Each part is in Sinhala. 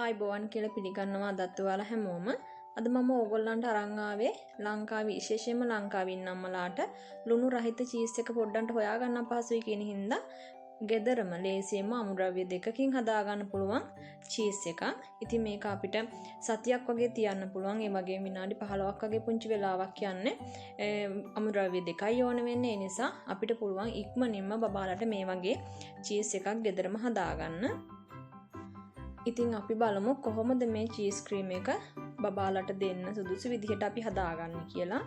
ආයිබෝවන් කියලා පිළිගන්නවා අදත් ඔයාලා හැමෝම. අද මම ඕගොල්ලන්ට අරන් ආවේ ලංකාවේ විශේෂයෙන්ම ලංකාවේ ඉන්න අම්මලාට ලුණු රහිත චීස් එක පොඩ්ඩන්ට හොයාගන්න අපහසුයි කියන හින්දා ගෙදරම ලේසියෙන්ම අමුද්‍රව්‍ය දෙකකින් හදාගන්න පුළුවන් චීස් එකක්. ඉතින් මේක අපිට සතියක් වගේ තියන්න පුළුවන්. ඒ වගේම විනාඩි 15ක් වගේ පුංචි වෙලාවක් යන්නේ අමුද්‍රව්‍ය දෙකයි ඕන වෙන්නේ. ඒ නිසා අපිට පුළුවන් ඉක්මනින්ම බබාලට මේ වගේ චීස් එකක් ගෙදරම හදාගන්න. ඉතින් අපි බලමු කොහොමද මේ චීස් ක්‍රීම් එක බබාලට දෙන්න සුදුසු විදිහට අපි හදාගන්නේ කියලා.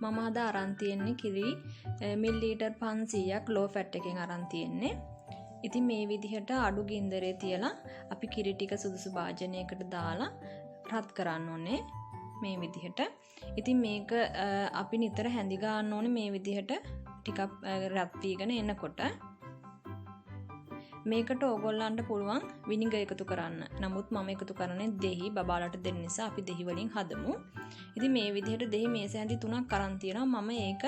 මම අද අරන් තියෙන්නේ කිරි මිලිලීටර් 500ක් ලෝ ෆැට් එකෙන් අරන් තියෙන්නේ. ඉතින් මේ විදිහට අඩු ගින්දරේ තියලා අපි කිරි ටික සුදුසු භාජනයකට දාලා රත් කරන්න ඕනේ මේ විදිහට. ඉතින් මේක අපි නිතර හැඳි ගන්න ඕනේ මේ විදිහට ටිකක් රත් වීගෙන එනකොට. මේකට ඕගොල්ලන්ට පුළුවන් විනිගර් එකතු කරන්න. නමුත් මම එකතු කරන්නේ දෙහි බබාලට දෙන්න නිසා අපි දෙහි වලින් හදමු. ඉතින් මේ විදිහට දෙහි මේස හැඳි 3ක් අරන් තියෙනවා. මම ඒක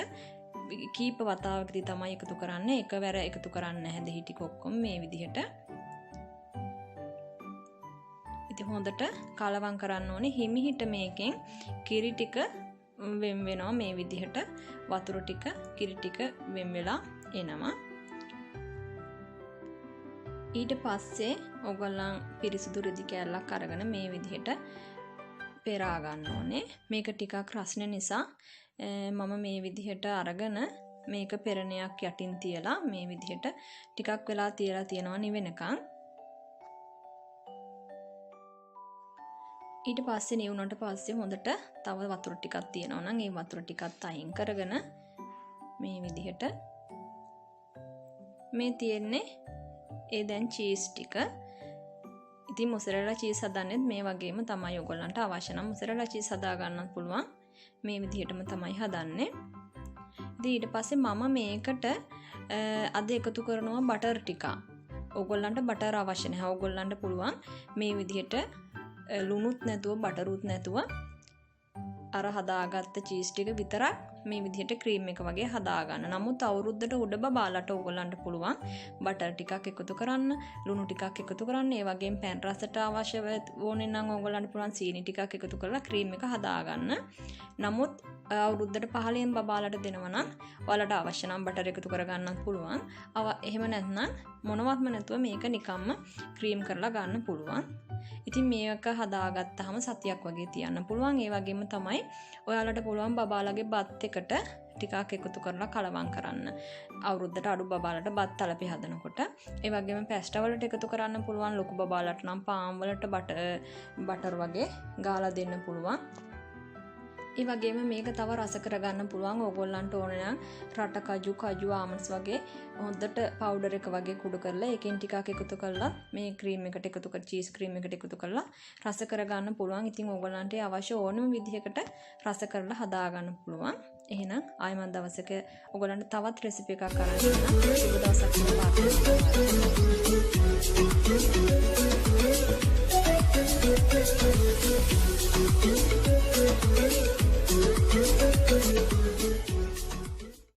කීප වතාවකදී තමයි එකතු කරන්නේ. එකවර එකතු කරන්නේ නැහැ දෙහි ටික ඔක්කොම මේ විදිහට. ඉතින් හොඳට කලවම් කරන්න ඕනේ. හිමිහිට මේකෙන් කිරි ටික වෙන් වෙනවා මේ විදිහට. වතුර ටික කිරි ටික වෙන් වෙලා එනවා. ඊට පස්සේ ඔයගොල්ලන් පිරිසිදු රෙදි කෑල්ලක් අරගෙන මේ විදිහට පෙරා ගන්න ඕනේ. මේක ටිකක් රස්නේ නිසා මම මේ විදිහට අරගෙන මේක පෙරණයක් යටින් තියලා මේ විදිහට ටිකක් වෙලා තියලා තියෙනවා නිවෙනකන්. ඊට පස්සේ නිවුනට පස්සේ හොඳට තව වතුර ටිකක් තියෙනවා නම් ඒ වතුර ටිකත් අයින් කරගෙන මේ විදිහට මේ තියෙන්නේ ඒ දැන් චීස් ටික. ඉතින් මොසරෙලා චීස් හදන්නෙත් මේ වගේම තමයි. ඔයගොල්ලන්ට අවශ්‍ය නම් මොසරෙලා චීස් හදා ගන්නත් පුළුවන්. මේ විදිහටම තමයි හදන්නේ. ඉතින් ඊට පස්සේ මම මේකට අද එකතු කරනවා බටර් ටික. ඔයගොල්ලන්ට බටර් අවශ්‍ය නැහැ. ඔයගොල්ලන්ට පුළුවන් මේ විදිහට ලුණුත් නැතුව බටරුත් නැතුව අර හදාගත්ත චීස් ටික විතරක් මේ විදිහට ක්‍රීම් එක වගේ හදාගන්න. නමුත් අවුරුද්දට උඩ බබාලට ඕගොල්ලන්ට පුළුවන් බටර් ටිකක් එකතු කරන්න, ලුණු ටිකක් එකතු කරන්න. ඒ වගේම පෑන් රසට අවශ්‍ය ඕනේ නම් ඕගොල්ලන්ට පුළුවන් සීනි ටිකක් එකතු කරලා ක්‍රීම් එක හදාගන්න. නමුත් අවුරුද්දට 15න් බබාලට දෙනවා නම් ඔයාලට අවශ්‍ය නම් බටර් එකතු කරගන්නත් පුළුවන්. එහෙම නැත්නම් මොනවත්ම නැතුව මේක නිකම්ම ක්‍රීම් කරලා ගන්න පුළුවන්. ඉතින් මේක හදාගත්තාම සතියක් වගේ තියන්න පුළුවන්. ඒ වගේම තමයි ඔයාලට පුළුවන් බබාලගේ බත් එකට ටිකක් එකතු කරලා කලවම් කරන්න. අවුරුද්දට අඩු බබාලට බත් තලපි හදනකොට. ඒ වගේම පැස්ටා වලට එකතු කරන්න පුළුවන්. ලොකු බබාලට නම් පාන් වලට බටර් වගේ ගාලා දෙන්න පුළුවන්. ඒ වගේම මේක තව රස කරගන්න පුළුවන්. ඕගොල්ලන්ට ඕන නම් රට කජු ආමන්ඩ්ස් වගේ හොඳට පවුඩර් එක වගේ කුඩු කරලා ඒකෙන් ටිකක් එකතු කරලා මේ ක්‍රීම් එකට එකතු කර චීස් ක්‍රීම් එකට එකතු කරලා රස කරගන්න පුළුවන්. ඉතින් ඕගොල්ලන්ට අවශ්‍ය ඕනම විදිහකට රස කරලා හදාගන්න පුළුවන්. එහෙනම් ආයෙමත් දවසක ඕගොල්ලන්ට තවත් රෙසිපි එකක් අරන් එන්න. සුබ දවසක්